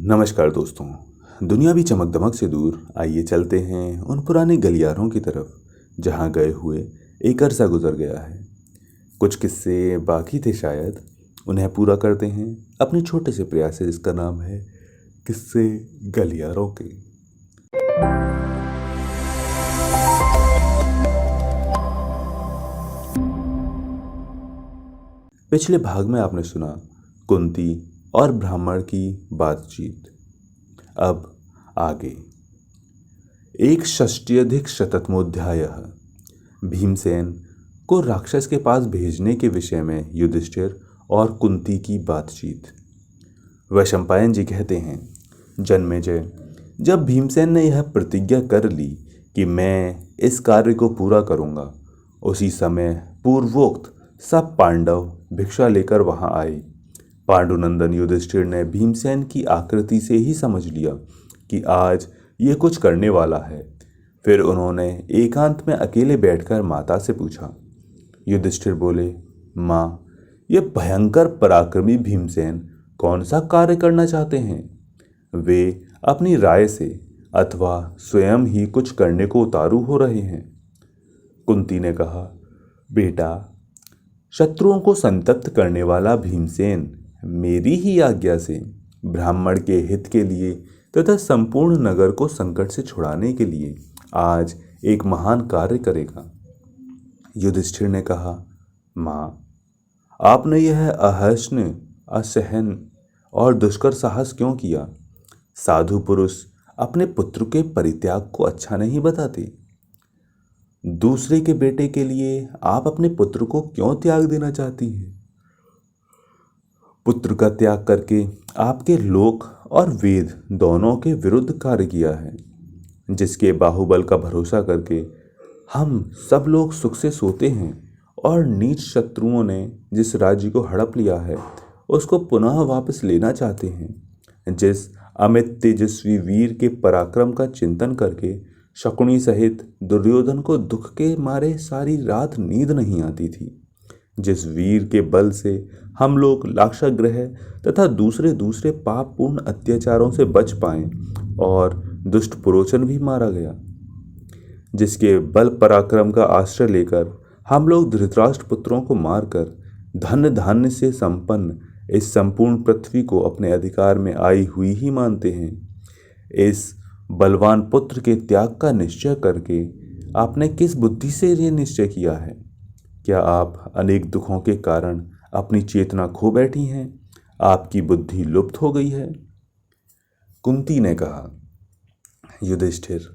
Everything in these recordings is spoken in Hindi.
नमस्कार दोस्तों। दुनियावी चमक दमक से दूर आइए चलते हैं उन पुराने गलियारों की तरफ जहां गए हुए एक अरसा गुजर गया है। कुछ किस्से बाकी थे, शायद उन्हें पूरा करते हैं अपने छोटे से प्रयास से, जिसका नाम है किस्से गलियारों के। पिछले भाग में आपने सुना कुंती और ब्राह्मण की बातचीत। अब आगे। एक षष्ट्यधिक शतमोध्यायः। भीमसेन को राक्षस के पास भेजने के विषय में युधिष्ठिर और कुंती की बातचीत। वैशंपायन जी कहते हैं, जन्मेजय, जब भीमसेन ने यह प्रतिज्ञा कर ली कि मैं इस कार्य को पूरा करूंगा, उसी समय पूर्वोक्त सब पांडव भिक्षा लेकर वहां आए। पांडुनंदन युधिष्ठिर ने भीमसेन की आकृति से ही समझ लिया कि आज ये कुछ करने वाला है। फिर उन्होंने एकांत में अकेले बैठकर माता से पूछा। युधिष्ठिर बोले, माँ, ये भयंकर पराक्रमी भीमसेन कौन सा कार्य करना चाहते हैं? वे अपनी राय से अथवा स्वयं ही कुछ करने को उतारू हो रहे हैं। कुंती ने कहा, बेटा, शत्रुओं को संतप्त करने वाला भीमसेन मेरी ही आज्ञा से ब्राह्मण के हित के लिए तथा संपूर्ण नगर को संकट से छुड़ाने के लिए आज एक महान कार्य करेगा। युधिष्ठिर ने कहा, माँ, आपने यह अहर्षण, असहन और दुष्कर साहस क्यों किया? साधु पुरुष अपने पुत्र के परित्याग को अच्छा नहीं बताते। दूसरे के बेटे के लिए आप अपने पुत्र को क्यों त्याग देना चाहती हैं? पुत्र का त्याग करके आपके लोक और वेद दोनों के विरुद्ध कार्य किया है, जिसके बाहुबल का भरोसा करके हम सब लोग सुख से सोते हैं और नीच शत्रुओं ने जिस राज्य को हड़प लिया है उसको पुनः वापस लेना चाहते हैं। जिस अमित तेजस्वी वीर के पराक्रम का चिंतन करके शकुनी सहित दुर्योधन को दुख के मारे सारी रात नींद नहीं आती थी, जिस वीर के बल से हम लोग लाक्षागृह तथा दूसरे दूसरे पापपूर्ण अत्याचारों से बच पाएं और दुष्ट पुरोचन भी मारा गया, जिसके बल पराक्रम का आश्रय लेकर हम लोग धृतराष्ट्र पुत्रों को मारकर धन धान्य से संपन्न इस संपूर्ण पृथ्वी को अपने अधिकार में आई हुई ही मानते हैं। इस बलवान पुत्र के त्याग का निश्चय करके आपने किस बुद्धि से यह निश्चय किया है? क्या आप अनेक दुखों के कारण अपनी चेतना खो बैठी हैं? आपकी बुद्धि लुप्त हो गई है? कुंती ने कहा, युधिष्ठिर,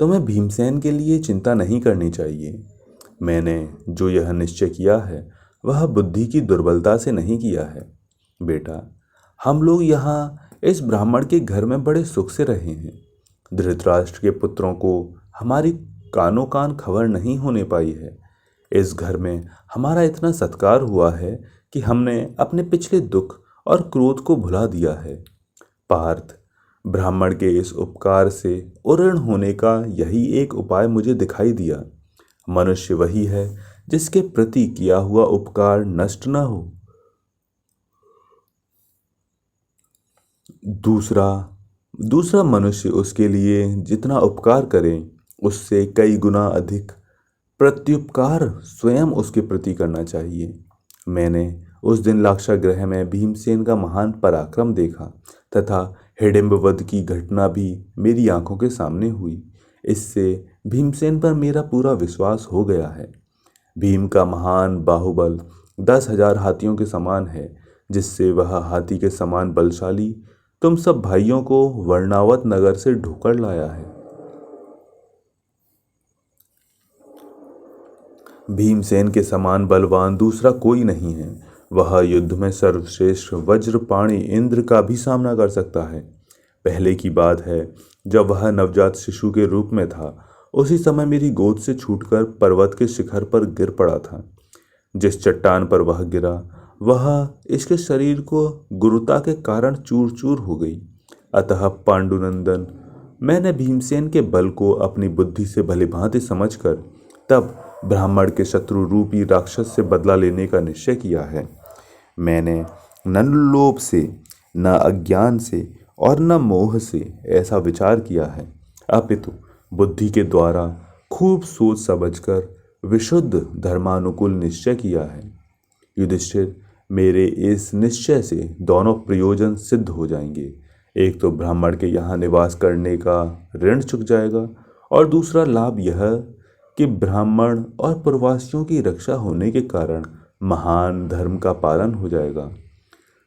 तुम्हें भीमसेन के लिए चिंता नहीं करनी चाहिए। मैंने जो यह निश्चय किया है वह बुद्धि की दुर्बलता से नहीं किया है। बेटा, हम लोग यहाँ इस ब्राह्मण के घर में बड़े सुख से रहे हैं। धृतराष्ट्र के पुत्रों को हमारी कानों कान खबर नहीं होने पाई है। इस घर में हमारा इतना सत्कार हुआ है कि हमने अपने पिछले दुख और क्रोध को भुला दिया है। पार्थ, ब्राह्मण के इस उपकार से उऋण होने का यही एक उपाय मुझे दिखाई दिया। मनुष्य वही है जिसके प्रति किया हुआ उपकार नष्ट न हो। दूसरा मनुष्य उसके लिए जितना उपकार करे उससे कई गुना अधिक प्रत्युपकार स्वयं उसके प्रति करना चाहिए। मैंने उस दिन लाक्षागृह में भीमसेन का महान पराक्रम देखा तथा हिडिंबवध की घटना भी मेरी आंखों के सामने हुई। इससे भीमसेन पर मेरा पूरा विश्वास हो गया है। भीम का महान बाहुबल 10,000 हाथियों के समान है, जिससे वह हाथी के समान बलशाली तुम सब भाइयों को वर्णावत नगर से ढोकर लाया है। भीमसेन के समान बलवान दूसरा कोई नहीं है। वह युद्ध में सर्वश्रेष्ठ वज्रपाणी इंद्र का भी सामना कर सकता है। पहले की बात है, जब वह नवजात शिशु के रूप में था, उसी समय मेरी गोद से छूटकर पर्वत के शिखर पर गिर पड़ा था। जिस चट्टान पर वह गिरा वह इसके शरीर को गुरुता के कारण चूर चूर हो गई। अतः पांडुनंदन, मैंने भीमसेन के बल को अपनी बुद्धि से भलीभांति समझकर तब ब्राह्मण के शत्रु रूपी राक्षस से बदला लेने का निश्चय किया है। मैंने न लोभ से, न अज्ञान से और न मोह से ऐसा विचार किया है, अपितु बुद्धि के द्वारा खूब सोच समझकर विशुद्ध धर्मानुकूल निश्चय किया है। युधिष्ठिर, मेरे इस निश्चय से दोनों प्रयोजन सिद्ध हो जाएंगे। एक तो ब्राह्मण के यहाँ निवास करने का ऋण चुक जाएगा, और दूसरा लाभ यह कि ब्राह्मण और प्रवासियों की रक्षा होने के कारण महान धर्म का पालन हो जाएगा।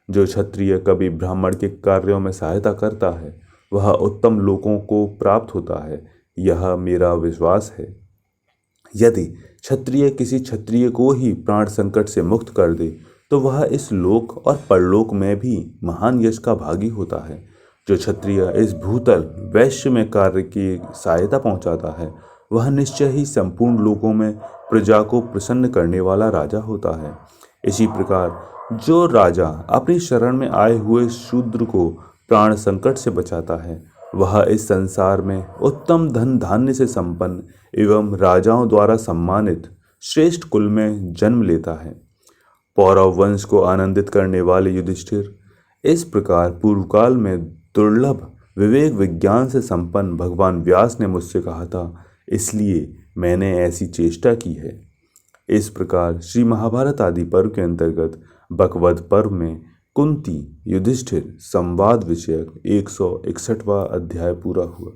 जो क्षत्रिय कभी ब्राह्मण के कार्यों में सहायता करता है वह उत्तम लोकों को प्राप्त होता है, यह मेरा विश्वास है। यदि क्षत्रिय किसी क्षत्रिय को ही प्राण संकट से मुक्त कर दे तो वह इस लोक और परलोक में भी महान यश का भागी होता है। जो क्षत्रिय इस भूतल वैश्य में कार्य की सहायता पहुंचाता है वह निश्चय ही संपूर्ण लोकों में प्रजा को प्रसन्न करने वाला राजा होता है। इसी प्रकार जो राजा अपनी शरण में आए हुए शूद्र को प्राण संकट से बचाता है वह इस संसार में उत्तम धन धान्य से संपन्न एवं राजाओं द्वारा सम्मानित श्रेष्ठ कुल में जन्म लेता है। पौरव वंश को आनंदित करने वाले युधिष्ठिर, इस प्रकार पूर्वकाल में दुर्लभ विवेक विज्ञान से संपन्न भगवान व्यास ने मुझसे कहा था, इसलिए मैंने ऐसी चेष्टा की है। इस प्रकार श्री महाभारत आदि पर्व के अंतर्गत बकवध पर्व में कुंती युधिष्ठिर संवाद विषयक 161वां अध्याय पूरा हुआ।